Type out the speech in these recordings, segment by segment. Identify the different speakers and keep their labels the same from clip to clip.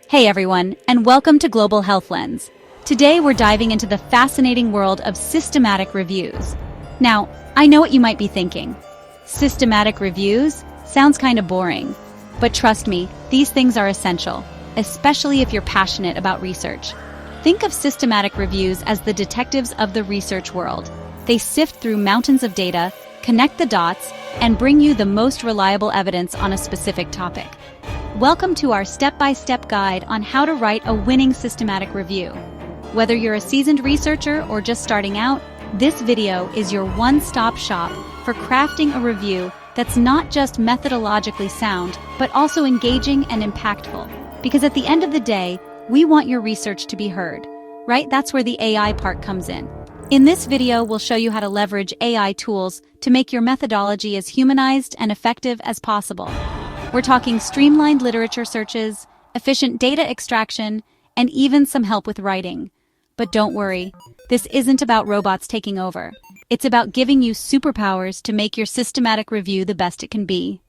Speaker 1: Hey everyone, and welcome to Global Health Lens. Today we're diving into the fascinating world of systematic reviews. Now, I know what you might be thinking. Systematic reviews? Sounds kind of boring. But trust me, these things are essential, especially if you're passionate about research. Think of systematic reviews as the detectives of the research world. They sift through mountains of data, connect the dots, and bring you the most reliable evidence on a specific topic. Welcome to our step-by-step guide on how to write a winning systematic review. Whether you're a seasoned researcher or just starting out, this video is your one-stop shop for crafting a review that's not just methodologically sound, but also engaging and impactful. Because at the end of the day, we want your research to be heard, right? That's where the AI part comes in. In this video, we'll show you how to leverage AI tools to make your methodology as humanized and effective as possible. We're talking streamlined literature searches, efficient data extraction, and even some help with writing. But don't worry, this isn't about robots taking over. It's about giving you superpowers to make your systematic review the best it can be.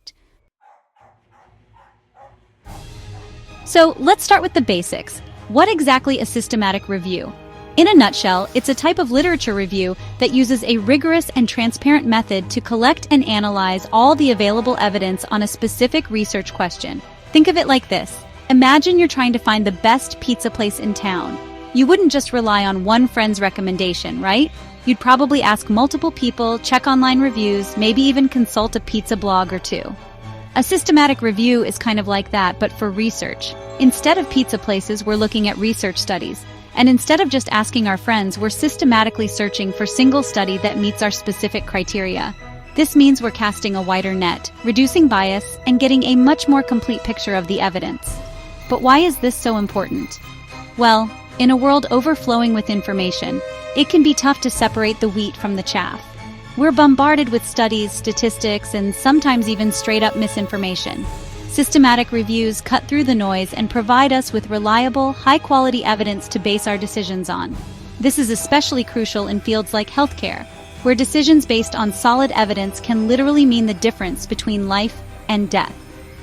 Speaker 1: So let's start with the basics. What exactly is systematic review? In a nutshell, it's a type of literature review that uses a rigorous and transparent method to collect and analyze all the available evidence on a specific research question. Think of it like this. Imagine you're trying to find the best pizza place in town. You wouldn't just rely on one friend's recommendation, right? You'd probably ask multiple people, check online reviews, maybe even consult a pizza blog or two. A systematic review is kind of like that, but for research. Instead of pizza places, we're looking at research studies. And instead of just asking our friends, we're systematically searching for a single study that meets our specific criteria. This means we're casting a wider net, reducing bias, and getting a much more complete picture of the evidence. But why is this so important? Well, in a world overflowing with information, it can be tough to separate the wheat from the chaff. We're bombarded with studies, statistics, and sometimes even straight-up misinformation. Systematic reviews cut through the noise and provide us with reliable, high-quality evidence to base our decisions on. This is especially crucial in fields like healthcare, where decisions based on solid evidence can literally mean the difference between life and death.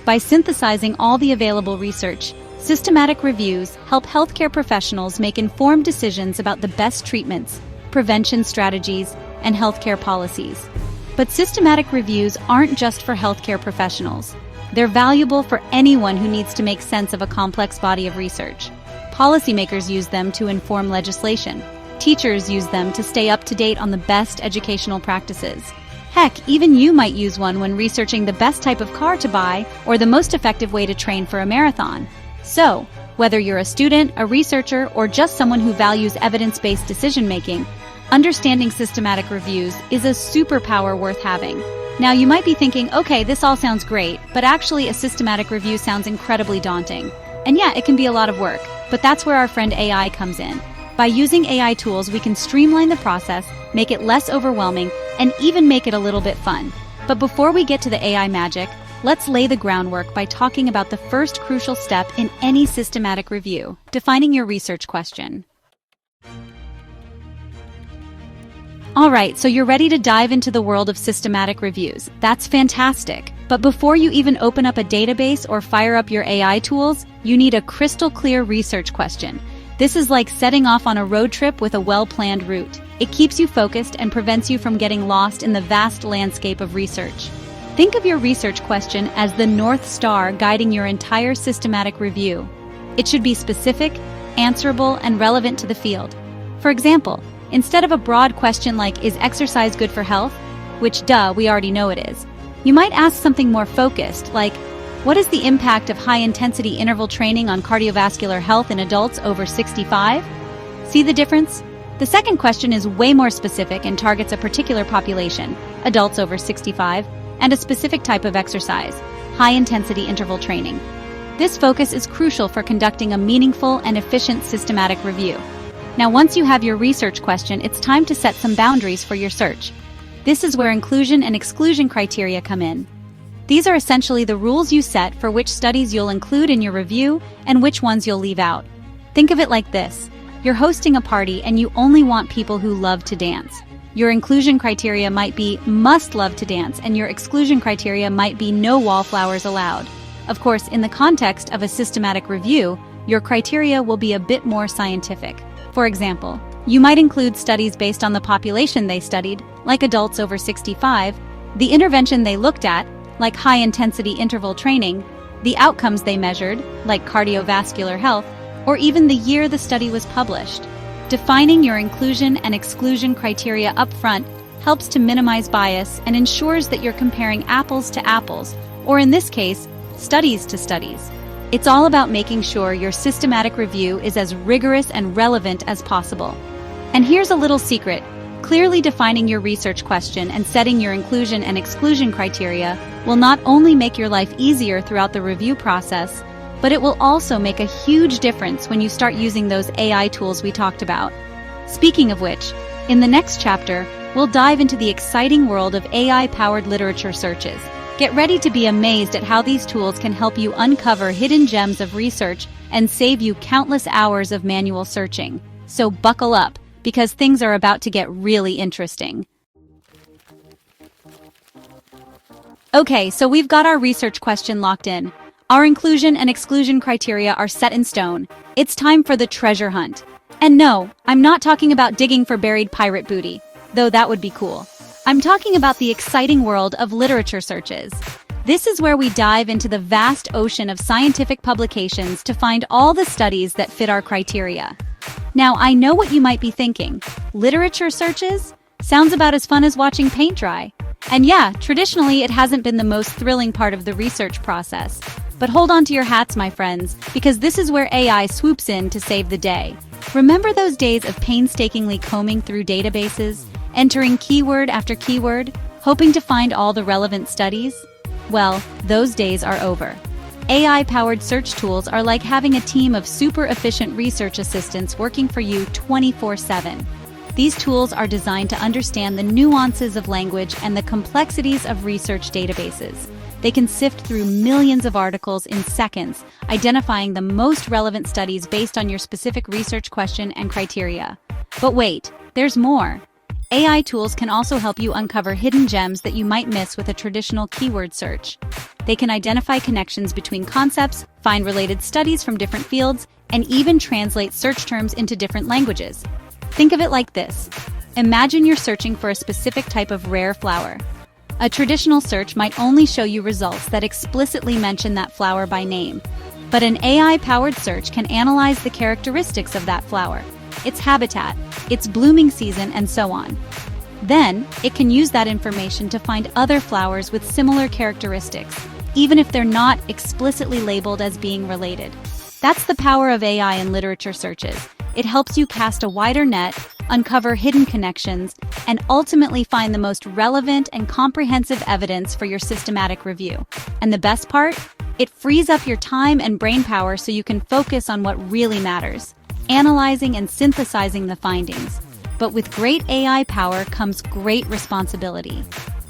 Speaker 1: By synthesizing all the available research, systematic reviews help healthcare professionals make informed decisions about the best treatments, prevention strategies, and healthcare policies. But systematic reviews aren't just for healthcare professionals. They're valuable for anyone who needs to make sense of a complex body of research. Policymakers use them to inform legislation. Teachers use them to stay up to date on the best educational practices. Heck, even you might use one when researching the best type of car to buy or the most effective way to train for a marathon. So, whether you're a student, a researcher, or just someone who values evidence-based decision-making, understanding systematic reviews is a superpower worth having. Now, you might be thinking, okay, this all sounds great, but actually a systematic review sounds incredibly daunting. And yeah, it can be a lot of work, but that's where our friend AI comes in. By using AI tools, we can streamline the process, make it less overwhelming, and even make it a little bit fun. But before we get to the AI magic, let's lay the groundwork by talking about the first crucial step in any systematic review, defining your research question. Alright, so you're ready to dive into the world of systematic reviews. That's fantastic. But before you even open up a database or fire up your AI tools, you need a crystal clear research question. This is like setting off on a road trip with a well-planned route. It keeps you focused and prevents you from getting lost in the vast landscape of research. Think of your research question as the North Star guiding your entire systematic review. It should be specific, answerable, and relevant to the field. For example, instead of a broad question like, is exercise good for health? Which, duh, we already know it is. You might ask something more focused, like, what is the impact of high-intensity interval training on cardiovascular health in adults over 65? See the difference? The second question is way more specific and targets a particular population, adults over 65, and a specific type of exercise, high-intensity interval training. This focus is crucial for conducting a meaningful and efficient systematic review. Now, once you have your research question, it's time to set some boundaries for your search. This is where inclusion and exclusion criteria come in. These are essentially the rules you set for which studies you'll include in your review and which ones you'll leave out. Think of it like this. You're hosting a party and you only want people who love to dance. Your inclusion criteria might be must love to dance, and your exclusion criteria might be no wallflowers allowed. Of course, in the context of a systematic review, your criteria will be a bit more scientific. For example, you might include studies based on the population they studied, like adults over 65, the intervention they looked at, like high-intensity interval training, the outcomes they measured, like cardiovascular health, or even the year the study was published. Defining your inclusion and exclusion criteria upfront helps to minimize bias and ensures that you're comparing apples to apples, or in this case, studies to studies. It's all about making sure your systematic review is as rigorous and relevant as possible. And here's a little secret. Clearly defining your research question and setting your inclusion and exclusion criteria will not only make your life easier throughout the review process, but it will also make a huge difference when you start using those AI tools we talked about. Speaking of which, in the next chapter, we'll dive into the exciting world of AI-powered literature searches. Get ready to be amazed at how these tools can help you uncover hidden gems of research and save you countless hours of manual searching. So buckle up, because things are about to get really interesting. Okay, so we've got our research question locked in. Our inclusion and exclusion criteria are set in stone. It's time for the treasure hunt. And no, I'm not talking about digging for buried pirate booty, though that would be cool. I'm talking about the exciting world of literature searches. This is where we dive into the vast ocean of scientific publications to find all the studies that fit our criteria. Now, I know what you might be thinking. Literature searches? Sounds about as fun as watching paint dry. And yeah, traditionally it hasn't been the most thrilling part of the research process. But hold on to your hats, my friends, because this is where AI swoops in to save the day. Remember those days of painstakingly combing through databases, entering keyword after keyword, hoping to find all the relevant studies? Well, those days are over. AI-powered search tools are like having a team of super-efficient research assistants working for you 24/7. These tools are designed to understand the nuances of language and the complexities of research databases. They can sift through millions of articles in seconds, identifying the most relevant studies based on your specific research question and criteria. But wait, there's more. AI tools can also help you uncover hidden gems that you might miss with a traditional keyword search. They can identify connections between concepts, find related studies from different fields, and even translate search terms into different languages. Think of it like this. Imagine you're searching for a specific type of rare flower. A traditional search might only show you results that explicitly mention that flower by name, but an AI-powered search can analyze the characteristics of that flower, its habitat, its blooming season, and so on. Then, it can use that information to find other flowers with similar characteristics, even if they're not explicitly labeled as being related. That's the power of AI in literature searches. It helps you cast a wider net, uncover hidden connections, and ultimately find the most relevant and comprehensive evidence for your systematic review. And the best part? It frees up your time and brain power so you can focus on what really matters, analyzing and synthesizing the findings. But with great AI power comes great responsibility.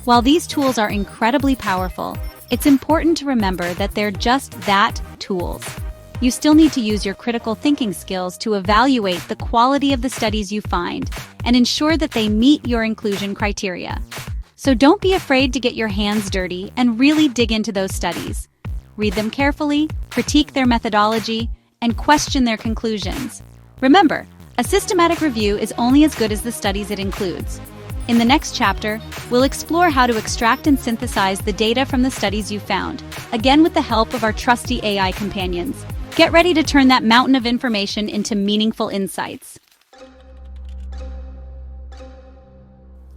Speaker 1: While these tools are incredibly powerful, it's important to remember that they're just that, tools. You still need to use your critical thinking skills to evaluate the quality of the studies you find and ensure that they meet your inclusion criteria. So don't be afraid to get your hands dirty and really dig into those studies. Read them carefully, critique their methodology, and question their conclusions. Remember, a systematic review is only as good as the studies it includes. In the next chapter, we'll explore how to extract and synthesize the data from the studies you found, again with the help of our trusty AI companions. Get ready to turn that mountain of information into meaningful insights.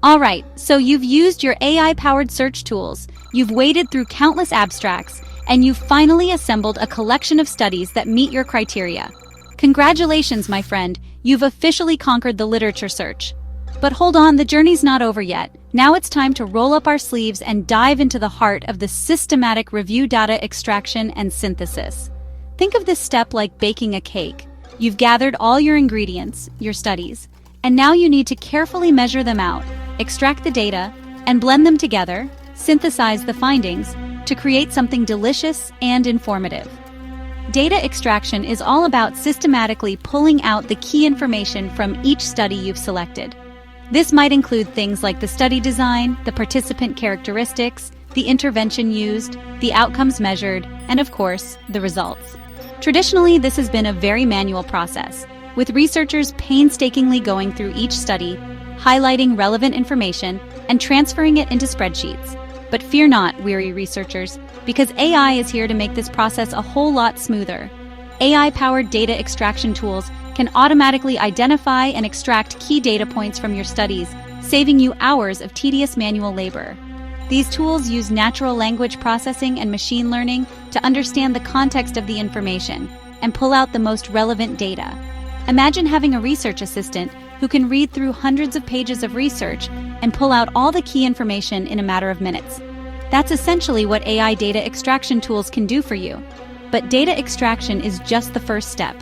Speaker 1: All right, so you've used your AI-powered search tools, you've waded through countless abstracts, and you've finally assembled a collection of studies that meet your criteria. Congratulations, my friend, you've officially conquered the literature search. But hold on, the journey's not over yet. Now it's time to roll up our sleeves and dive into the heart of the systematic review data extraction and synthesis. Think of this step like baking a cake. You've gathered all your ingredients, your studies, and now you need to carefully measure them out, extract the data, and blend them together, synthesize the findings, to create something delicious and informative. Data extraction is all about systematically pulling out the key information from each study you've selected. This might include things like the study design, the participant characteristics, the intervention used, the outcomes measured, and of course, the results. Traditionally, this has been a very manual process, with researchers painstakingly going through each study, highlighting relevant information, and transferring it into spreadsheets. But fear not, weary researchers, because AI is here to make this process a whole lot smoother. AI-powered data extraction tools can automatically identify and extract key data points from your studies, saving you hours of tedious manual labor. These tools use natural language processing and machine learning to understand the context of the information and pull out the most relevant data. Imagine having a research assistant who can read through hundreds of pages of research and pull out all the key information in a matter of minutes. That's essentially what AI data extraction tools can do for you. But data extraction is just the first step.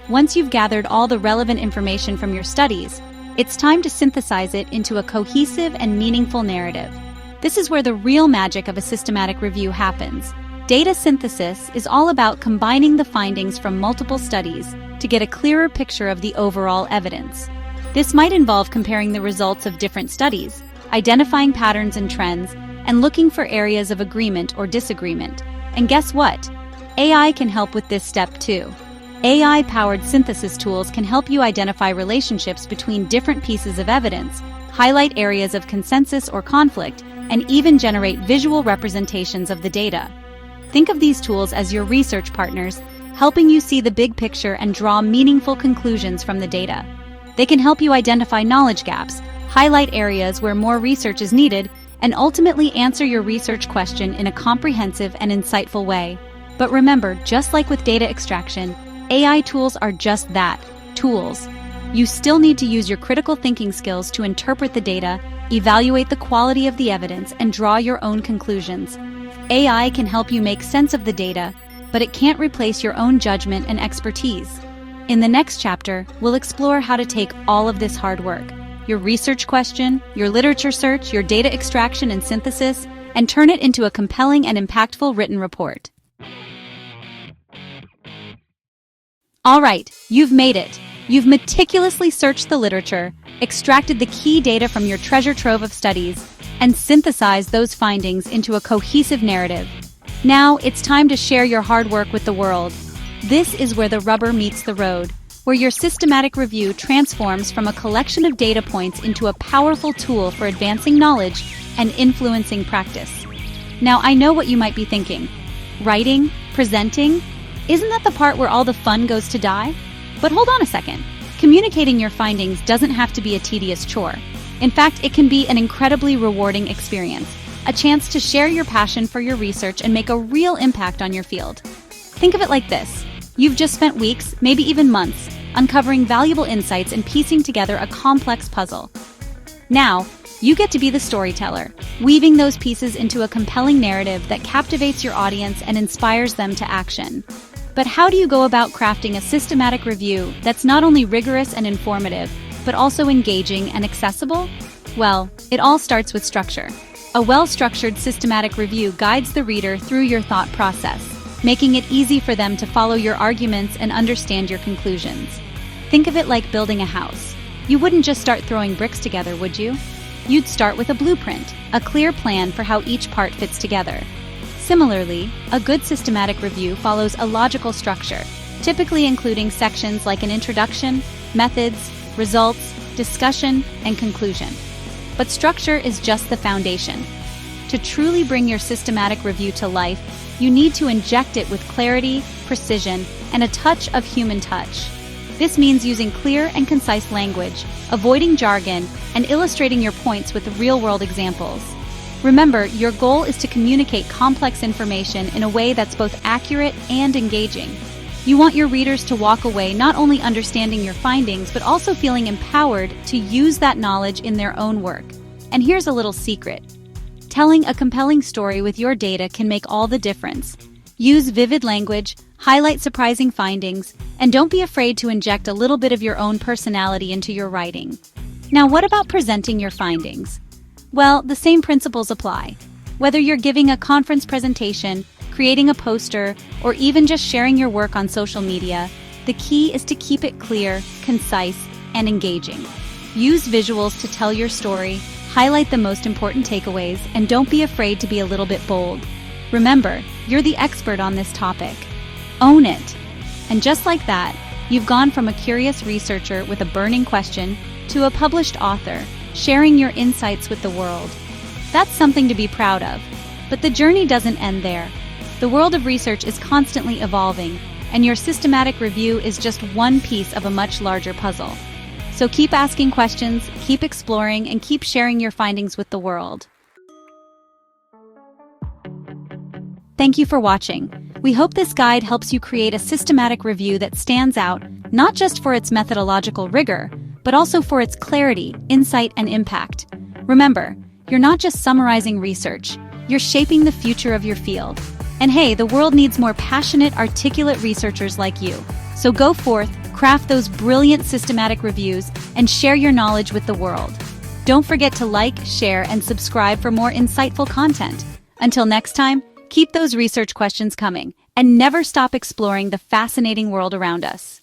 Speaker 1: Once you've gathered all the relevant information from your studies, it's time to synthesize it into a cohesive and meaningful narrative. This is where the real magic of a systematic review happens. Data synthesis is all about combining the findings from multiple studies to get a clearer picture of the overall evidence. This might involve comparing the results of different studies, identifying patterns and trends, and looking for areas of agreement or disagreement. And guess what? AI can help with this step too. AI-powered synthesis tools can help you identify relationships between different pieces of evidence, highlight areas of consensus or conflict, and even generate visual representations of the data. Think of these tools as your research partners, helping you see the big picture and draw meaningful conclusions from the data. They can help you identify knowledge gaps, highlight areas where more research is needed, and ultimately answer your research question in a comprehensive and insightful way. But remember, just like with data extraction, AI tools are just that, tools. You still need to use your critical thinking skills to interpret the data, evaluate the quality of the evidence, and draw your own conclusions. AI can help you make sense of the data, but it can't replace your own judgment and expertise. In the next chapter, we'll explore how to take all of this hard work, your research question, your literature search, your data extraction and synthesis, and turn it into a compelling and impactful written report. All right, you've made it. You've meticulously searched the literature, extracted the key data from your treasure trove of studies, and synthesized those findings into a cohesive narrative. Now, it's time to share your hard work with the world. This is where the rubber meets the road, where your systematic review transforms from a collection of data points into a powerful tool for advancing knowledge and influencing practice. Now, I know what you might be thinking. Writing? Presenting? Isn't that the part where all the fun goes to die? But hold on a second. Communicating your findings doesn't have to be a tedious chore. In fact, it can be an incredibly rewarding experience, a chance to share your passion for your research and make a real impact on your field. Think of it like this. You've just spent weeks, maybe even months, uncovering valuable insights and piecing together a complex puzzle. Now, you get to be the storyteller, weaving those pieces into a compelling narrative that captivates your audience and inspires them to action. But how do you go about crafting a systematic review that's not only rigorous and informative, but also engaging and accessible? Well, it all starts with structure. A well-structured systematic review guides the reader through your thought process, making it easy for them to follow your arguments and understand your conclusions. Think of it like building a house. You wouldn't just start throwing bricks together, would you? You'd start with a blueprint, a clear plan for how each part fits together. Similarly, a good systematic review follows a logical structure, typically including sections like an introduction, methods, results, discussion, and conclusion. But structure is just the foundation. To truly bring your systematic review to life, you need to inject it with clarity, precision, and a touch of human touch. This means using clear and concise language, avoiding jargon, and illustrating your points with real-world examples. Remember, your goal is to communicate complex information in a way that's both accurate and engaging. You want your readers to walk away not only understanding your findings, but also feeling empowered to use that knowledge in their own work. And here's a little secret. Telling a compelling story with your data can make all the difference. Use vivid language, highlight surprising findings, and don't be afraid to inject a little bit of your own personality into your writing. Now, what about presenting your findings? Well, the same principles apply. Whether you're giving a conference presentation, creating a poster, or even just sharing your work on social media, the key is to keep it clear, concise, and engaging. Use visuals to tell your story, highlight the most important takeaways, and don't be afraid to be a little bit bold. Remember, you're the expert on this topic. Own it. And just like that, you've gone from a curious researcher with a burning question to a published author, sharing your insights with the world. That's something to be proud of. But the journey doesn't end there. The world of research is constantly evolving, and your systematic review is just one piece of a much larger puzzle. So keep asking questions, keep exploring, and keep sharing your findings with the world. Thank you for watching. We hope this guide helps you create a systematic review that stands out, not just for its methodological rigor, but also for its clarity, insight, and impact. Remember, you're not just summarizing research, you're shaping the future of your field. And hey, the world needs more passionate, articulate researchers like you. So go forth, craft those brilliant systematic reviews, and share your knowledge with the world. Don't forget to like, share, and subscribe for more insightful content. Until next time, keep those research questions coming, and never stop exploring the fascinating world around us.